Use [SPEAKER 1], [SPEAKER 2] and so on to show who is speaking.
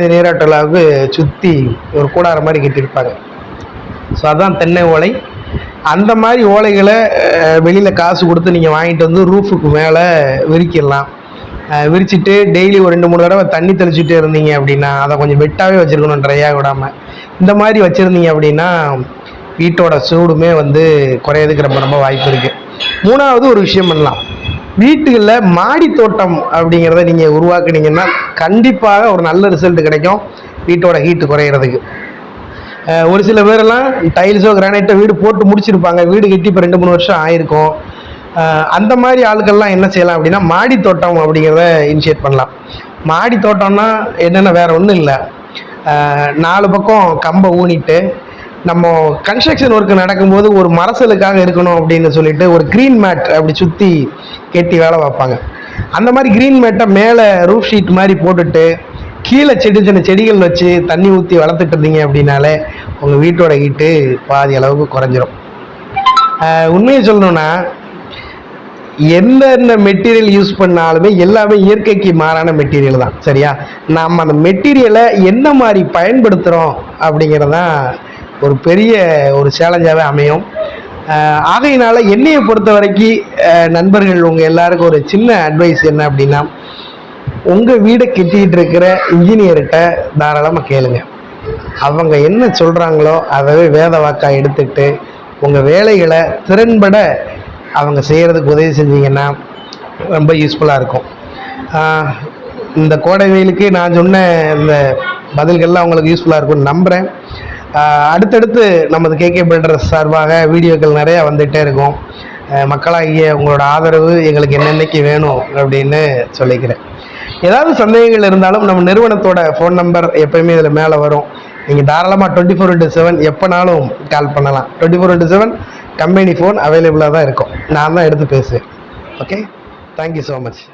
[SPEAKER 1] நீராட்டலாவுக்கு சுற்றி ஒரு கூடார மாதிரி கட்டியிருப்பாங்க. ஸோ அதான் தென்னை ஓலை. அந்த மாதிரி ஓலைகளை வெளியில் காசு கொடுத்து நீங்கள் வாங்கிட்டு வந்து ரூஃபுக்கு மேலே விரிக்கிடலாம். விரிச்சிட்டு டெய்லி ஒரு 2-3 தடவை தண்ணி தெளிச்சுட்டே இருந்தீங்க அப்படின்னா, அதை கொஞ்சம் வெட்டாகவே வச்சுருக்கணும், ட்ரையாக விடாமல். இந்த மாதிரி வச்சுருந்தீங்க அப்படின்னா வீட்டோட சூடுமே குறையிறதுக்கு ரொம்ப ரொம்ப வாய்ப்பு இருக்குது. 3வது ஒரு விஷயம் பண்ணலாம். வீட்டுகளில் மாடி தோட்டம் அப்படிங்கிறத நீங்கள் உருவாக்குனீங்கன்னா கண்டிப்பாக ஒரு நல்ல ரிசல்ட் கிடைக்கும் வீட்டோட ஹீட்டு குறையிறதுக்கு. ஒரு சில பேரெல்லாம் டைல்ஸோ கிரானைட்டோ வீடு போட்டு முடிச்சிருப்பாங்க, வீடு கட்டி இப்போ 2-3 வருஷம் ஆயிருக்கும். அந்த மாதிரி ஆட்கள்லாம் என்ன செய்யலாம் அப்படின்னா மாடி தோட்டம் அப்படிங்கிறத இனிஷியேட் பண்ணலாம். மாடி தோட்டம்னா என்னென்ன, வேற ஒன்றும் இல்லை, 4 பக்கம் கம்பை ஊனிட்டு நம்ம கன்ஸ்ட்ரக்ஷன் ஒர்க் நடக்கும்போது ஒரு மரசலுக்காக இருக்கணும் அப்படின்னு சொல்லிட்டு ஒரு க்ரீன் மேட் அப்படி சுற்றி கட்டி வேலை பார்ப்பாங்க. அந்த மாதிரி க்ரீன் மேட்டை மேலே ரூஃப் ஷீட் மாதிரி போட்டுட்டு கீழே சின்ன செடிகள் வச்சு தண்ணி ஊற்றி வளர்த்துட்டு இருந்தீங்க அப்படின்னாலே உங்கள் வீட்டோட ஹீட்டு பாதி அளவுக்கு குறைஞ்சிரும். உண்மையை சொல்லணும்னா எந்தெந்த மெட்டீரியல் யூஸ் பண்ணாலுமே எல்லாமே இயற்கைக்கு மாறான மெட்டீரியல் தான், சரியா? நம்ம அந்த மெட்டீரியலை என்ன மாதிரி பயன்படுத்துகிறோம் அப்படிங்கிறதான் ஒரு பெரிய ஒரு சேலஞ்சாகவே அமையும். ஆகையினால என்னையை பொறுத்த வரைக்கும் நண்பர்கள் உங்கள் எல்லாருக்கும் ஒரு சின்ன அட்வைஸ் என்ன அப்படின்னா, உங்கள் வீடை கட்டிகிட்டு இருக்கிற இன்ஜினியர்கிட்ட தாராளமாக கேளுங்க. அவங்க என்ன சொல்கிறாங்களோ அதவே வேத வாக்காக எடுத்துக்கிட்டு உங்கள் வேலைகளை திறன்பட அவங்க செய்கிறதுக்கு உதவி செஞ்சீங்கன்னா ரொம்ப யூஸ்ஃபுல்லாக இருக்கும். இந்த கோடை வெயிலுக்கு நான் சொன்ன இந்த பதில்கள்லாம் உங்களுக்கு யூஸ்ஃபுல்லாக இருக்கும்னு நம்புகிறேன். அடுத்தடுத்து நமது கேகே பில்டர்ஸ் சார்பாக வீடியோக்கள் நிறையா வந்துகிட்டே இருக்கும். மக்களாகிய உங்களோட ஆதரவு எங்களுக்கு என்னென்னைக்கு வேணும் அப்படின்னு சொல்லிக்கிறேன். ஏதாவது சந்தேகங்கள் இருந்தாலும் நம்ம நிறுவனத்தோட ஃபோன் நம்பர் எப்போயுமே இதில் மேலே வரும். நீங்கள் தாராளமாக 24/7 எப்போனாலும் கால் பண்ணலாம். 24/7 கம்பெனி ஃபோன் அவைலபிளாக தான் இருக்கும். நான் தான் எடுத்து பேசுவேன். Okay, thank you so much.